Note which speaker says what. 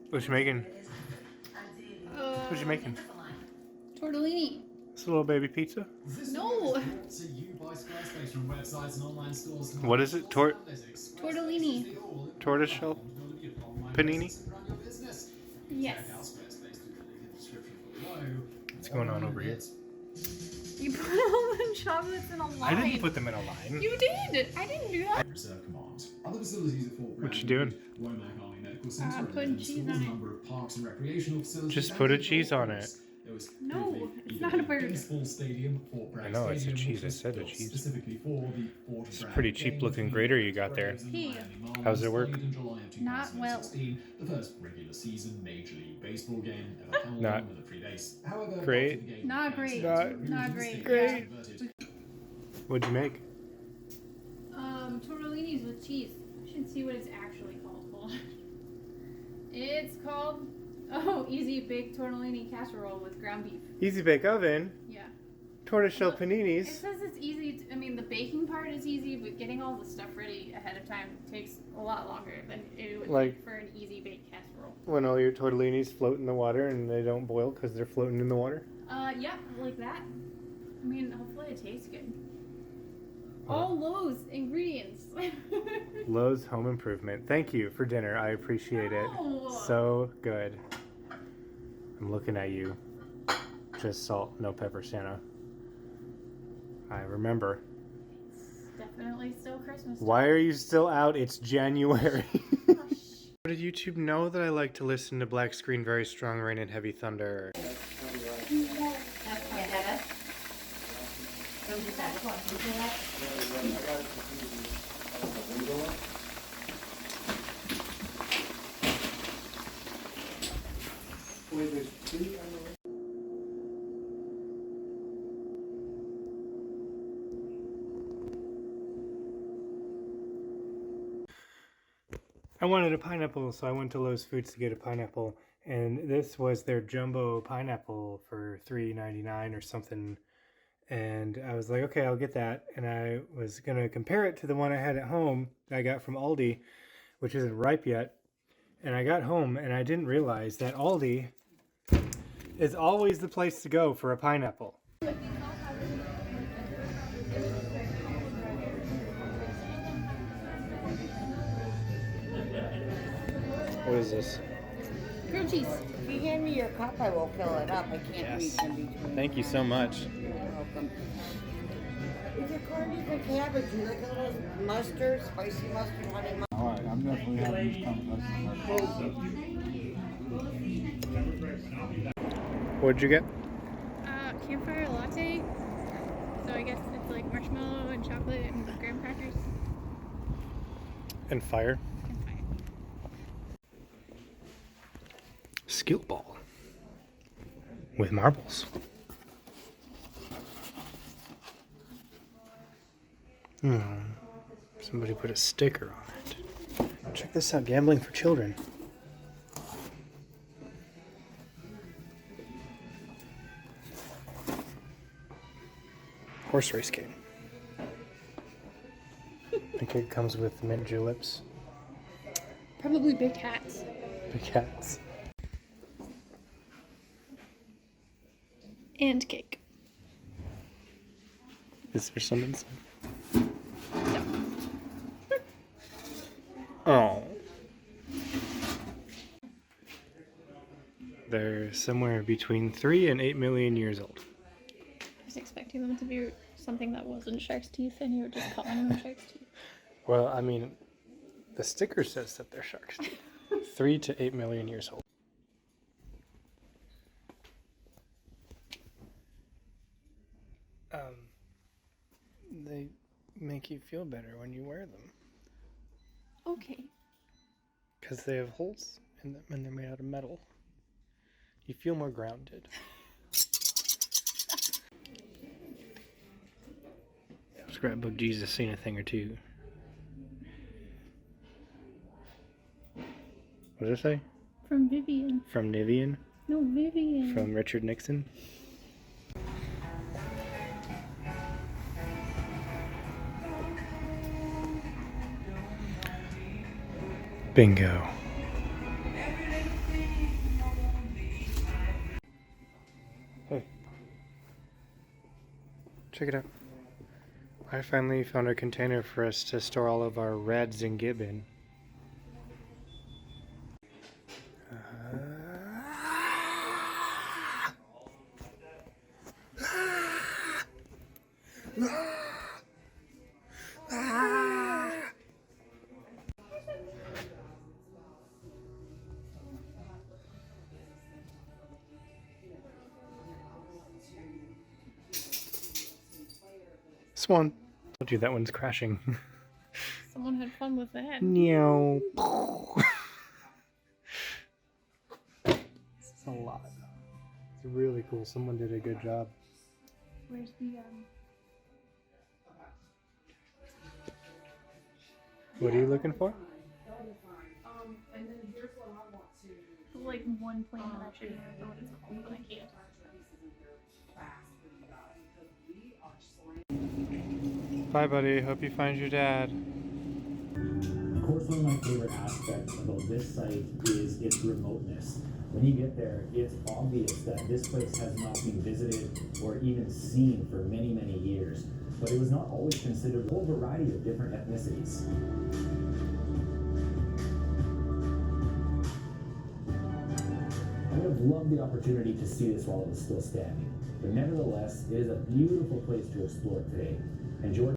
Speaker 1: What you making? What you making?
Speaker 2: Tortellini.
Speaker 1: It's a little baby pizza.
Speaker 2: No.
Speaker 1: What is it?
Speaker 2: Tortellini.
Speaker 1: Tortoiseshell panini?
Speaker 2: Yes.
Speaker 1: What's going on over here?
Speaker 2: You put all the chocolates in a line.
Speaker 1: I didn't put them in a line.
Speaker 2: You did. I didn't do that.
Speaker 1: What you doing?
Speaker 2: Putting cheese on it.
Speaker 1: Just put a cheese on it.
Speaker 2: No, it's not a burger.
Speaker 1: I know, it's a cheese. I said a cheese. It's a pretty cheap looking grater you got there.
Speaker 2: Hey.
Speaker 1: How's it work?
Speaker 2: Not well.
Speaker 1: Not great.
Speaker 2: Not great. Not great.
Speaker 1: Great.
Speaker 2: Yeah.
Speaker 1: What'd you make?
Speaker 2: Tortellinis with cheese. I should see what it's actually called. Hold on. It's called Easy Baked Tortellini Casserole with ground beef.
Speaker 1: Easy bake oven.
Speaker 2: Yeah.
Speaker 1: Tortoiseshell
Speaker 2: It
Speaker 1: paninis.
Speaker 2: says it's easy. I mean, the baking part is easy, but getting all the stuff ready ahead of time takes a lot longer than it would take for an easy baked casserole.
Speaker 1: When all your tortellinis float in the water and they don't boil because they're floating in the water?
Speaker 2: Yeah, like that. I mean, hopefully it tastes good. All Lowe's ingredients.
Speaker 1: Lowe's Home Improvement. Thank you for dinner. I appreciate it. So good. I'm looking at you. Just salt, no pepper, Santa. I remember.
Speaker 2: It's definitely still Christmas.
Speaker 1: Why are you still out? It's January. Did YouTube know that I like to listen to Black Screen, Very Strong Rain, and Heavy Thunder? I wanted a pineapple, so I went to Lowe's Foods to get a pineapple, and this was their jumbo pineapple for $3.99 or something. And I was like, okay, I'll get that. And I was going to compare it to the one I had at home that I got from Aldi, which isn't ripe yet. And I got home and I didn't realize that Aldi is always the place to go for a pineapple. What is this?
Speaker 2: Grilled cheese.
Speaker 3: If you hand me your cup, I will fill it up. I can't reach in between.
Speaker 1: Thank you so much.
Speaker 3: You're welcome. Is it corned beef and cabbage? Do you like a little mustard, spicy mustard, honey mustard?
Speaker 4: All right, I'm definitely having this
Speaker 1: What'd you get?
Speaker 2: Campfire latte. So I guess it's like marshmallow and chocolate and graham crackers.
Speaker 1: And fire.
Speaker 2: And fire.
Speaker 1: Skill ball. With marbles. Somebody put a sticker on it. Check this out, gambling for children. Horse race game. I think it comes with mint juleps.
Speaker 2: Probably big hats.
Speaker 1: Big hats.
Speaker 2: And cake.
Speaker 1: Is there some inside?
Speaker 2: No.
Speaker 1: Oh. They're somewhere between 3 and 8 million years old.
Speaker 2: I was expecting them to be something that wasn't shark's teeth, and you were just calling them shark's teeth.
Speaker 1: Well, I mean, the sticker says that they're sharks. 3 to 8 million years old. They make you feel better when you wear them.
Speaker 2: Okay.
Speaker 1: Because they have holes in them and they're made out of metal. You feel more grounded. Scrapbook Jesus seen a thing or two. What did it say?
Speaker 2: From Vivian.
Speaker 1: From Nivian?
Speaker 2: No, Vivian.
Speaker 1: From Richard Nixon? Bingo. Check it out. I finally found a container for us to store all of our reds and gib in. Swan. Told you that one's crashing.
Speaker 2: Someone had fun with that.
Speaker 1: Meow. This is a lot. It's really cool. Someone did a good job.
Speaker 2: Where's the
Speaker 1: What are you looking for?
Speaker 2: like one plane that I should know what it's called, but I can't.
Speaker 1: Bye, buddy. Hope you find your dad.
Speaker 4: Of course, one of my favorite aspects about this site is its remoteness. When you get there, it's obvious that this place has not been visited or even seen for many, many years. But it was not always considered a whole variety of different ethnicities. I would have loved the opportunity to see this while it was still standing. But nevertheless, it is a beautiful place to explore today. Enjoy.